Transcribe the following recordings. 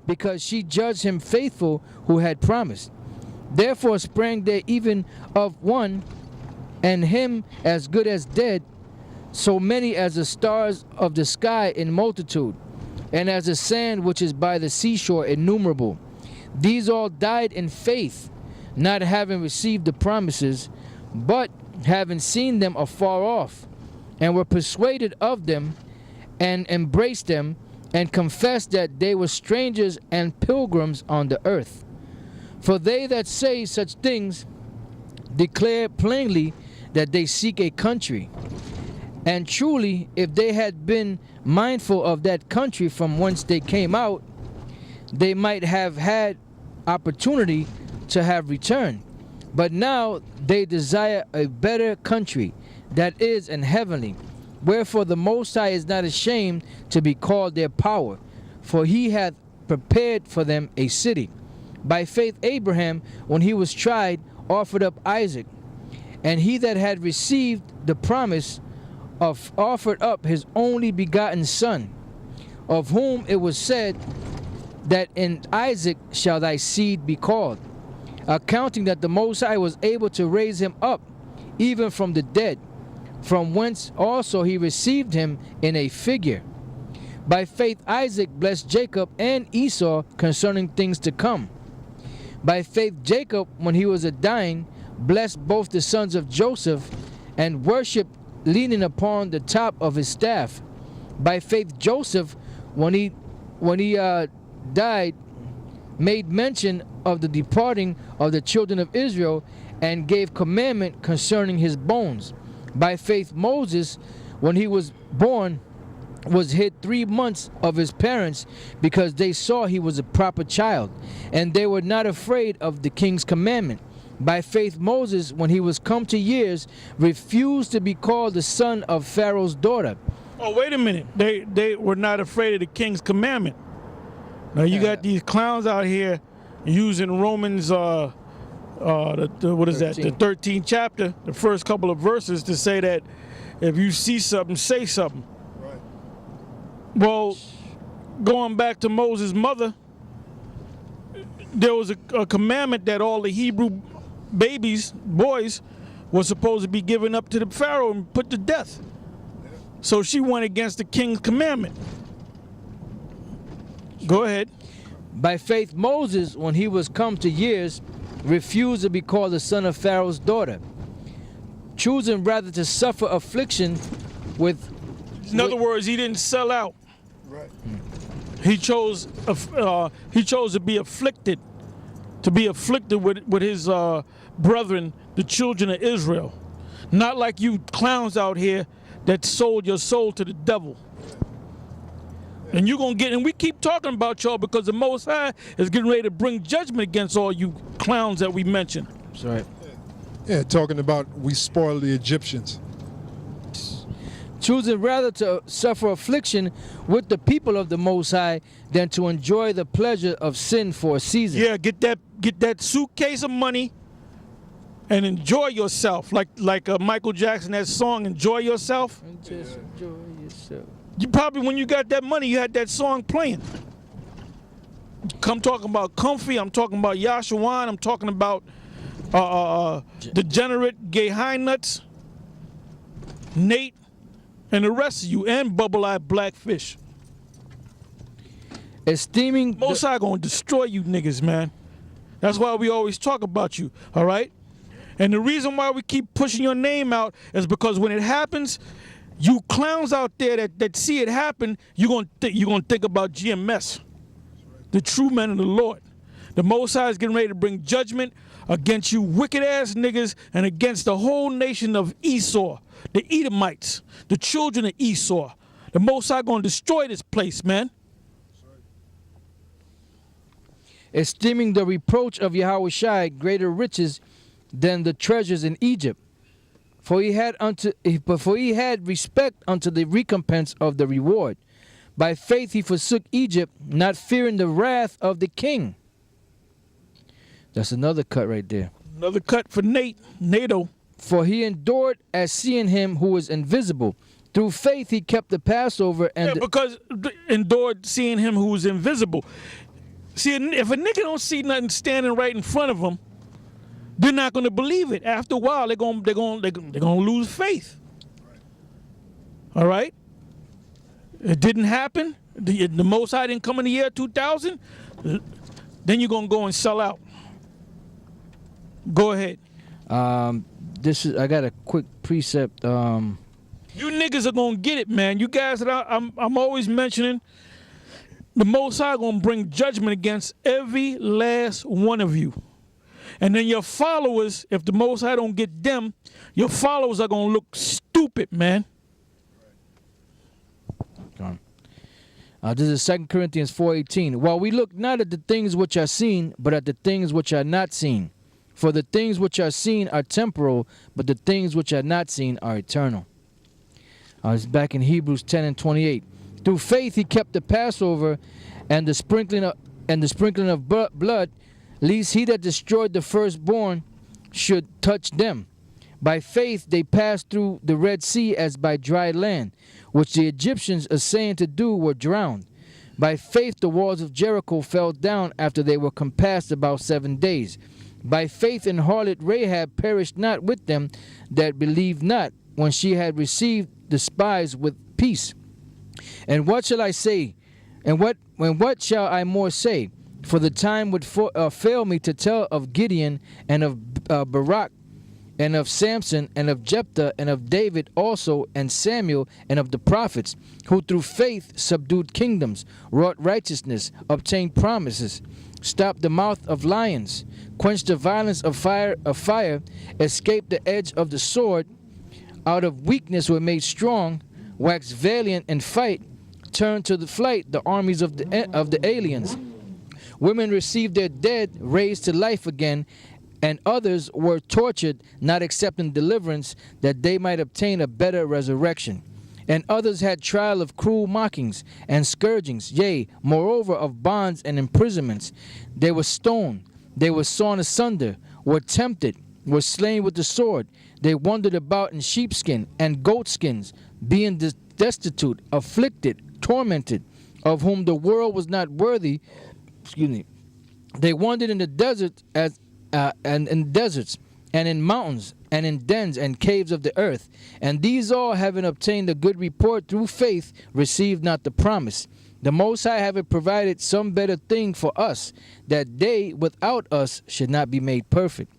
because she judged him faithful who had promised. Therefore sprang there even of one, and him as good as dead, so many as the stars of the sky in multitude, and as the sand which is by the seashore innumerable. These all died in faith, not having received the promises, but having seen them afar off, and were persuaded of them, and embraced them, and confessed that they were strangers and pilgrims on the earth. For they that say such things declare plainly that they seek a country. And truly, if they had been mindful of that country from whence they came out, they might have had opportunity to have returned. But now they desire a better country, that is an heavenly. Wherefore the Most High is not ashamed to be called their power, for he hath prepared for them a city. By faith Abraham, when he was tried, offered up Isaac. And he that had received the promise offered up his only begotten son, of whom it was said that in Isaac shall thy seed be called, accounting that the Most High was able to raise him up even from the dead, from whence also he received him in a figure. By faith Isaac blessed Jacob and Esau concerning things to come. By faith Jacob, when he was a dying, blessed both the sons of Joseph, and worshipped leaning upon the top of his staff. By faith Joseph, when he died, made mention of the departing of the children of Israel, and gave commandment concerning his bones. By faith Moses, when he was born, was hid 3 months of his parents, because they saw he was a proper child, and they were not afraid of the king's commandment. By faith Moses, when he was come to years, refused to be called the son of Pharaoh's daughter. Oh, wait a minute. They were not afraid of the king's commandment. Now you got these clowns out here using Romans what is that? The 13th chapter, the first couple of verses, to say that if you see something, say something. Right. Well, going back to Moses' mother, there was a commandment that all the Hebrew boys, were supposed to be given up to the Pharaoh and put to death. So she went against the king's commandment. Go ahead. By faith Moses, when he was come to years, refused to be called the son of Pharaoh's daughter, choosing rather to suffer affliction with... In other words, he didn't sell out. Right. He chose to be afflicted, with his brethren, the children of Israel. Not like you clowns out here that sold your soul to the devil. And you're going to and we keep talking about y'all because the Most High is getting ready to bring judgment against all you clowns that we mentioned. That's right. Yeah, talking about we spoil the Egyptians. Choosing rather to suffer affliction with the people of the Most High than to enjoy the pleasure of sin for a season. Yeah, get that suitcase of money and enjoy yourself. Like Michael Jackson, that song, Enjoy Yourself. And just enjoy yourself. You probably, when you got that money, you had that song playing. I'm talking about Comfy, I'm talking about Yashawan, I'm talking about Degenerate, Gay High Nuts, Nate, and the rest of you, and Bubble-Eyed Blackfish. Esteeming Most High gonna destroy you niggas, man. That's why we always talk about you, all right? And the reason why we keep pushing your name out is because when it happens, you clowns out there that see it happen, you're gonna think about GMS, the true men of the Lord. The Most High is getting ready to bring judgment against you wicked ass niggas and against the whole nation of Esau, the Edomites, the children of Esau. The Most High gonna destroy this place, man. esteeming the reproach of Yahushua greater riches than the treasures in Egypt. For he had respect unto the recompense of the reward. By faith he forsook Egypt, not fearing the wrath of the king. That's another cut right there. Another cut for NATO. For he endured as seeing him who is invisible, Through faith he kept the Passover and because endured seeing him who was invisible. See, if a nigga don't see nothing standing right in front of them, they're not going to believe it. After a while, they're going to lose faith. All right? It didn't happen. The Most High didn't come in the year 2000. Then you're going to go and sell out. Go ahead. I got a quick precept. You niggas are going to get it, man. You guys that I'm always mentioning, the Most High going to bring judgment against every last one of you. And then your followers, if the Most High don't get them, your followers are going to look stupid, man. This is 2 Corinthians 4:18. While we look not at the things which are seen, but at the things which are not seen. For the things which are seen are temporal, but the things which are not seen are eternal. It's back in Hebrews 10:28. Through faith he kept the Passover and the sprinkling of blood, lest he that destroyed the firstborn should touch them. By faith they passed through the Red Sea as by dry land, which the Egyptians essaying to do were drowned. By faith the walls of Jericho fell down after they were compassed about 7 days. By faith in harlot Rahab perished not with them that believed not, when she had received the spies with peace. And what shall I say? And what shall I more say? For the time would fail me to tell of Gideon and of Barak and of Samson and of Jephthah and of David also and Samuel and of the prophets, who through faith subdued kingdoms, wrought righteousness, obtained promises, stopped the mouth of lions, quenched the violence of fire, escaped the edge of the sword, out of weakness were made strong, waxed valiant in fight, turned to the flight the armies of the aliens. Women received their dead raised to life again, and others were tortured, not accepting deliverance, that they might obtain a better resurrection. And others had trial of cruel mockings and scourgings, yea, moreover of bonds and imprisonments. They were stoned, they were sawn asunder, were tempted, were slain with the sword. They wandered about in sheepskin and goatskins, being destitute, afflicted, tormented, of whom the world was not worthy. They wandered in the desert and in deserts, and in mountains, and in dens and caves of the earth. And these all, having obtained a good report through faith, received not the promise. The Most High having provided some better thing for us, that they without us should not be made perfect.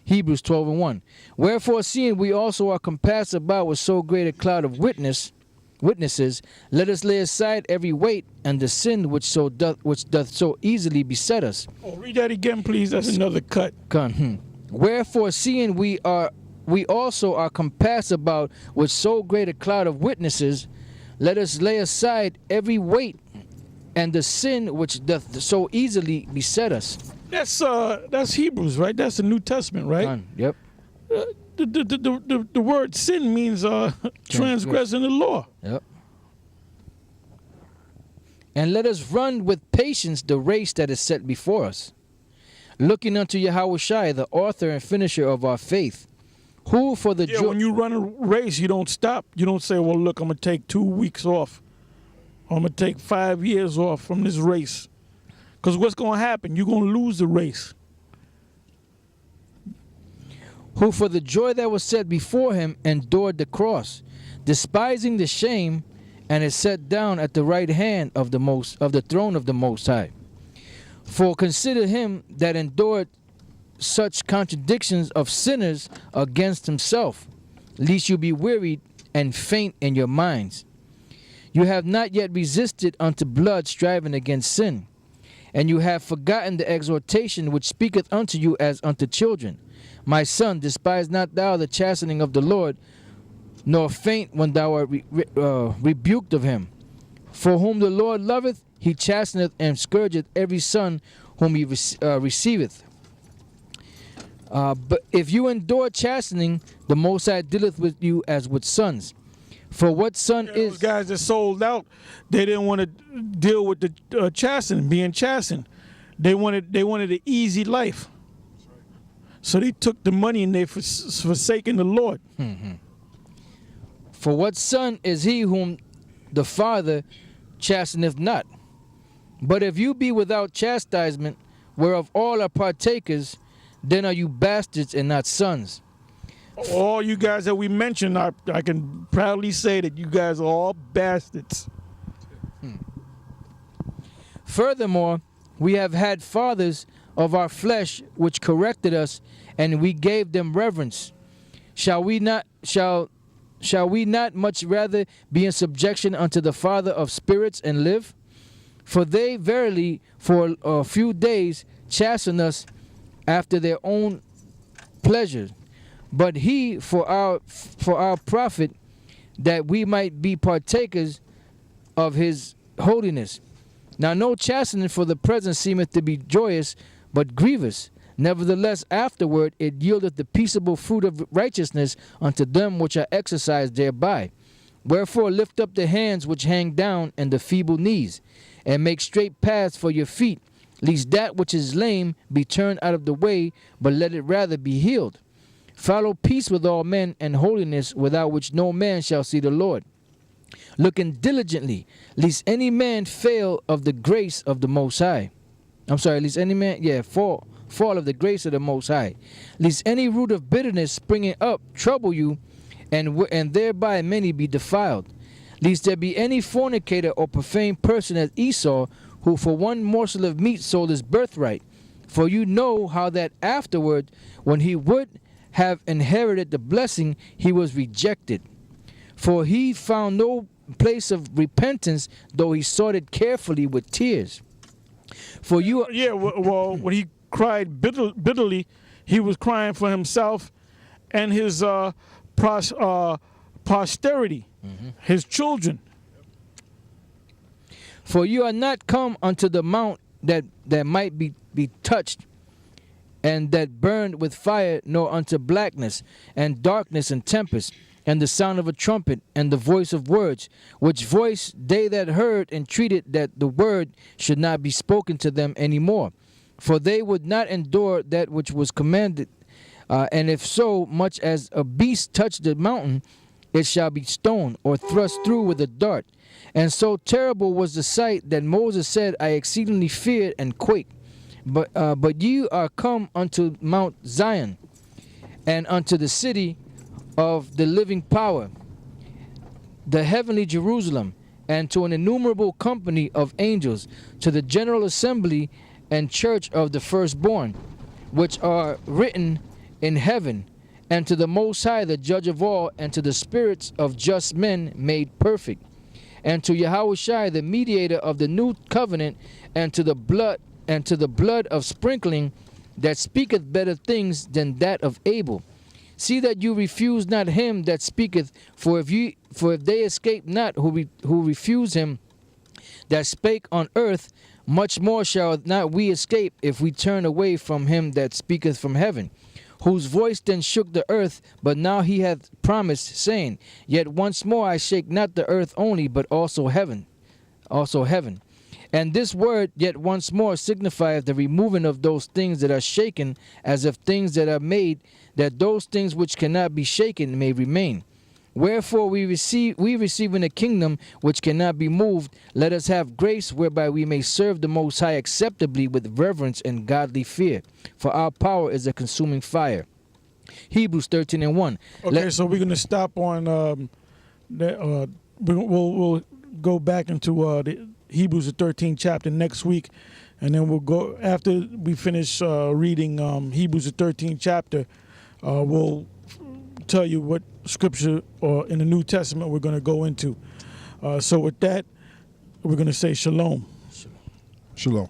Hebrews 12:1. Wherefore, seeing we also are compassed about with so great a cloud of witnesses, let us lay aside every weight and the sin which doth so easily beset us. Oh, read that again, please. That's another cut. Wherefore, seeing we also are compassed about with so great a cloud of witnesses, let us lay aside every weight and the sin which doth so easily beset us. That's Hebrews, right? That's the New Testament, right? Yep. The word sin means transgressing the law. Yep. And let us run with patience the race that is set before us, looking unto Yahushua, the author and finisher of our faith, who for the when you run a race, you don't stop. You don't say, well, look, I'm going to take 2 weeks off. Or I'm going to take 5 years off from this race. Because what's going to happen? You're going to lose the race. Who for the joy that was set before him endured the cross, despising the shame, and is set down at the right hand of the throne of the Most High. For consider him that endured such contradictions of sinners against himself, lest you be wearied and faint in your minds. You have not yet resisted unto blood, striving against sin, and you have forgotten the exhortation which speaketh unto you as unto children. My son, despise not thou the chastening of the Lord, nor faint when thou art rebuked of him. For whom the Lord loveth, he chasteneth and scourgeth every son whom he receiveth. But if you endure chastening, the Most High dealeth with you as with sons. For what son is... Those guys that sold out, they didn't want to deal with the chastening, being chastened. They wanted an easy life. So they took the money and they forsaken the Lord. For what son is he whom the Father chasteneth not? But if you be without chastisement, whereof all are partakers, then are you bastards and not sons. All you guys that we mentioned, I can proudly say that you guys are all bastards. Furthermore, we have had fathers of our flesh which corrected us, and we gave them reverence. Shall we not much rather be in subjection unto the Father of spirits and live? For they verily for a few days chasten us after their own pleasure, but he for our profit, that we might be partakers of his holiness. Now no chastening for the present seemeth to be joyous, but grievous. Nevertheless afterward it yieldeth the peaceable fruit of righteousness unto them which are exercised thereby. Wherefore lift up the hands which hang down, and the feeble knees, and make straight paths for your feet, lest that which is lame be turned out of the way, but let it rather be healed. Follow peace with all men, and holiness, without which no man shall see the Lord. Looking diligently, lest any man fail of the grace of the Most High. Lest any man, fall of the grace of the Most High. Lest any root of bitterness springing up trouble you, and thereby many be defiled. Lest there be any fornicator or profane person as Esau, who for one morsel of meat sold his birthright. For you know how that afterward, when he would have inherited the blessing, he was rejected. For he found no place of repentance, though he sought it carefully with tears. For you... well, when he cried bitterly, he was crying for himself and his posterity, his children. For you are not come unto the mount that might be touched, and that burned with fire, nor unto blackness, and darkness, and tempest, and the sound of a trumpet, and the voice of words, which voice they that heard entreated that the word should not be spoken to them any more. For they would not endure that which was commanded. And if so much as a beast touch the mountain, it shall be stoned, or thrust through with a dart. And so terrible was the sight that Moses said, I exceedingly feared and quaked. But ye are come unto Mount Zion, and unto the city of the living power, the heavenly Jerusalem, and to an innumerable company of angels, to the general assembly and church of the firstborn, which are written in heaven, and to the Most High, the judge of all, and to the spirits of just men made perfect, and to Yahushua, the mediator of the new covenant, and to the blood of sprinkling, that speaketh better things than that of Abel. See that you refuse not him that speaketh, for if they escape not who refuse him that spake on earth, much more shall not we escape if we turn away from him that speaketh from heaven, whose voice then shook the earth, but now he hath promised, saying, Yet once more I shake not the earth only, but also heaven. And this word, yet once more, signifieth the removing of those things that are shaken, as of things that are made, that those things which cannot be shaken may remain. Wherefore we receiving a kingdom which cannot be moved, let us have grace whereby we may serve the Most High acceptably with reverence and godly fear. For our power is a consuming fire. Hebrews 13:1. Okay, so we're going to stop on we'll go back into the Hebrews the 13th chapter next week, and then we'll go after we finish reading Hebrews the 13th chapter. We'll tell you what scripture or in the New Testament we're going to go into. So with that, we're going to say shalom. Shalom.